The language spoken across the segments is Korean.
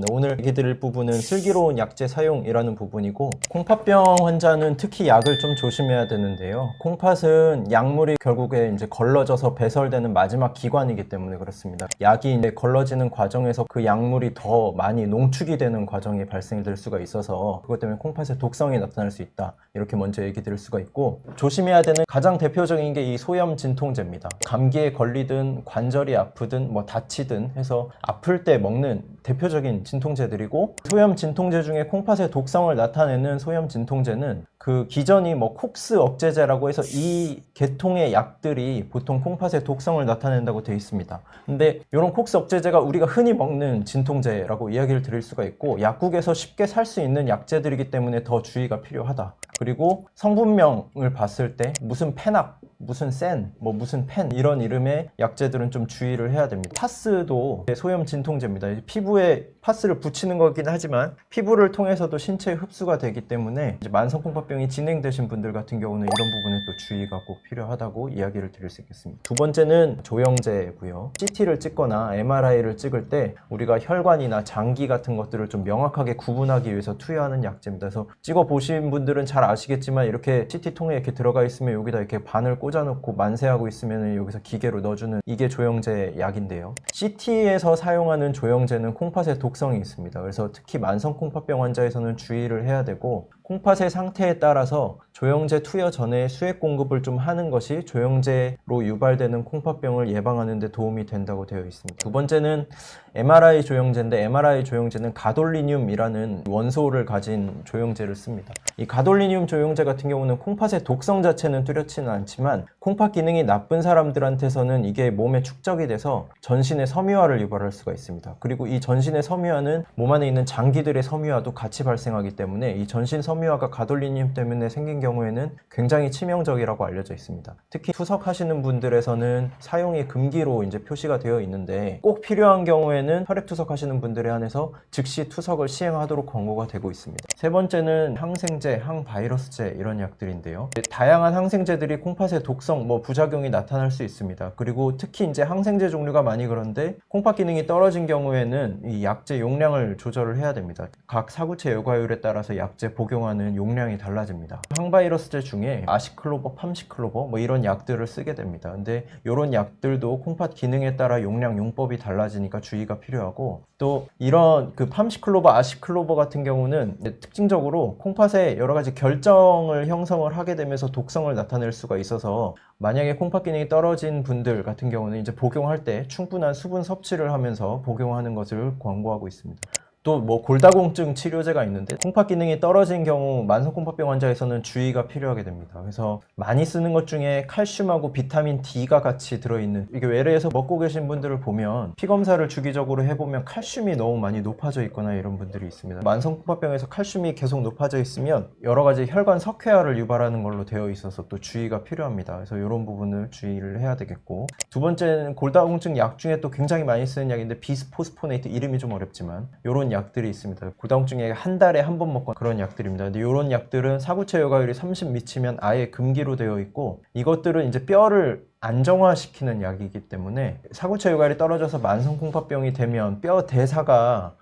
오늘 얘기 드릴 부분은 슬기로운 약제 사용이라는 부분이고, 콩팥병 환자는 특히 약을 좀 조심해야 되는데요. 콩팥은 약물이 결국에 이제 걸러져서 배설되는 마지막 기관이기 때문에 그렇습니다. 약이 이제 걸러지는 과정에서 그 약물이 더 많이 농축이 되는 과정이 발생될 수가 있어서 그것 때문에 콩팥에 독성이 나타날 수 있다. 이렇게 먼저 얘기 드릴 수가 있고, 조심해야 되는 가장 대표적인 게 이 소염 진통제입니다. 감기에 걸리든 관절이 아프든 뭐 다치든 해서 아플 때 먹는 대표적인 진통제들이고, 소염 진통제 중에 콩팥의 독성을 나타내는 소염 진통제는 그 기전이 뭐 콕스 억제제라고 해서 이 계통의 약들이 보통 콩팥의 독성을 나타낸다고 되어 있습니다. 근데 이런 콕스 억제제가 우리가 흔히 먹는 진통제라고 이야기를 드릴 수가 있고, 약국에서 쉽게 살 수 있는 약제들이기 때문에 더 주의가 필요하다. 그리고 성분명을 봤을 때 무슨 페낙, 무슨 센, 뭐 무슨 펜 이런 이름의 약제들은 좀 주의를 해야 됩니다. 파스도 소염 진통제입니다. 피부에 파스를 붙이는 거긴 하지만 피부를 통해서도 신체에 흡수가 되기 때문에 이제 만성 콩팥병이 진행되신 분들 같은 경우는 이런 부분에 또 주의가 꼭 필요하다고 이야기를 드릴 수 있겠습니다. 두 번째는 조영제고요. CT를 찍거나 MRI를 찍을 때 우리가 혈관이나 장기 같은 것들을 좀 명확하게 구분하기 위해서 투여하는 약제입니다. 그래서 찍어 보신 분들은 잘 아시겠지만 이렇게 CT통에 이렇게 들어가 있으면 여기다 이렇게 바늘 꽂아놓고 만세하고 있으면 여기서 기계로 넣어주는 이게 조영제 약인데요. CT에서 사용하는 조영제는 콩팥에 독성이 있습니다. 그래서 특히 만성 콩팥병 환자에서는 주의를 해야 되고, 콩팥의 상태에 따라서 조영제 투여 전에 수액 공급을 좀 하는 것이 조영제로 유발되는 콩팥병을 예방하는 데 도움이 된다고 되어 있습니다. 두 번째는 MRI 조영제인데, MRI 조영제는 가돌리늄이라는 원소를 가진 조영제를 씁니다. 이 가돌리늄 조영제 같은 경우는 콩팥의 독성 자체는 뚜렷지는 않지만 콩팥 기능이 나쁜 사람들한테서는 이게 몸에 축적이 돼서 전신의 섬유화를 유발할 수가 있습니다. 그리고 이 전신의 섬유화는 몸 안에 있는 장기들의 섬유화도 같이 발생하기 때문에 이 전신 섬유화가 가돌리늄 때문에 생긴 경우에는 굉장히 치명적이라고 알려져 있습니다. 특히 투석하시는 분들에서는 사용이 금기로 이제 표시가 되어 있는데, 꼭 필요한 경우에는 혈액 투석하시는 분들에 한해서 즉시 투석을 시행하도록 권고가 되고 있습니다. 세 번째는 항생제, 항바이러스제 이런 약들인데요. 다양한 항생제들이 콩팥의 독성, 부작용이 나타날 수 있습니다. 그리고 특히 이제 항생제 종류가 많이 그런데 콩팥 기능이 떨어진 경우에는 이 약제 용량을 조절을 해야 됩니다. 각 사구체 여과율에 따라서 약제 복용하는 용량이 달라집니다. 항바이러스제 중에 아시클로버, 팜시클로버 이런 약들을 쓰게 됩니다. 근데 이런 약들도 콩팥 기능에 따라 용량, 용법이 달라지니까 주의가 필요하고, 또 이런 그 팜시클로버, 아시클로버 같은 경우는 특징적으로 콩팥에 여러 가지 결정을 형성을 하게 되면서 독성을 나타낼 수가 있어서, 만약에 콩팥 기능이 떨어진 분들 같은 경우는 이제 복용할 때 충분한 수분 섭취를 하면서 복용하는 것을 권고하고 있습니다. 또 골다공증 치료제가 있는데, 콩팥 기능이 떨어진 경우 만성 콩팥병 환자에서는 주의가 필요하게 됩니다. 그래서 많이 쓰는 것 중에 칼슘하고 비타민 D가 같이 들어있는, 이게 외래에서 먹고 계신 분들을 보면 피 검사를 주기적으로 해보면 칼슘이 너무 많이 높아져 있거나 이런 분들이 있습니다. 만성 콩팥병에서 칼슘이 계속 높아져 있으면 여러 가지 혈관 석회화를 유발하는 걸로 되어 있어서 또 주의가 필요합니다. 그래서 이런 부분을 주의를 해야 되겠고, 두 번째는 골다공증 약 중에 또 굉장히 많이 쓰는 약인데, 비스포스포네이트, 이름이 좀 어렵지만 이런 약들이 있습니다. 골다공증에 한 달에 한 번 먹고 그런 약들입니다. 근데 이런 약들은 사구체 여과율이 30 미치면 아예 금기로 되어 있고, 이것들은 이제 뼈를 안정화시키는 약이기 때문에 사구체 여과율이 떨어져서 만성 콩팥병이 되면 뼈 대사가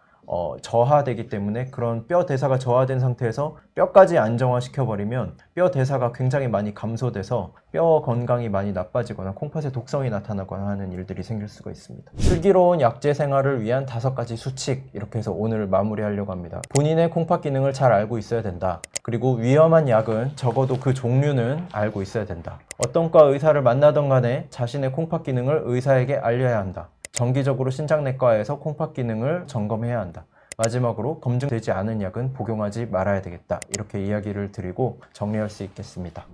저하되기 때문에, 그런 뼈 대사가 저하된 상태에서 뼈까지 안정화시켜버리면 뼈 대사가 굉장히 많이 감소돼서 뼈 건강이 많이 나빠지거나 콩팥에 독성이 나타나거나 하는 일들이 생길 수가 있습니다. 슬기로운 약제 생활을 위한 5가지 수칙, 이렇게 해서 오늘 마무리하려고 합니다. 본인의 콩팥 기능을 잘 알고 있어야 된다. 그리고 위험한 약은 적어도 그 종류는 알고 있어야 된다. 어떤 과 의사를 만나던 간에 자신의 콩팥 기능을 의사에게 알려야 한다. 정기적으로 신장내과에서 콩팥 기능을 점검해야 한다. 마지막으로 검증되지 않은 약은 복용하지 말아야 되겠다. 이렇게 이야기를 드리고 정리할 수 있겠습니다.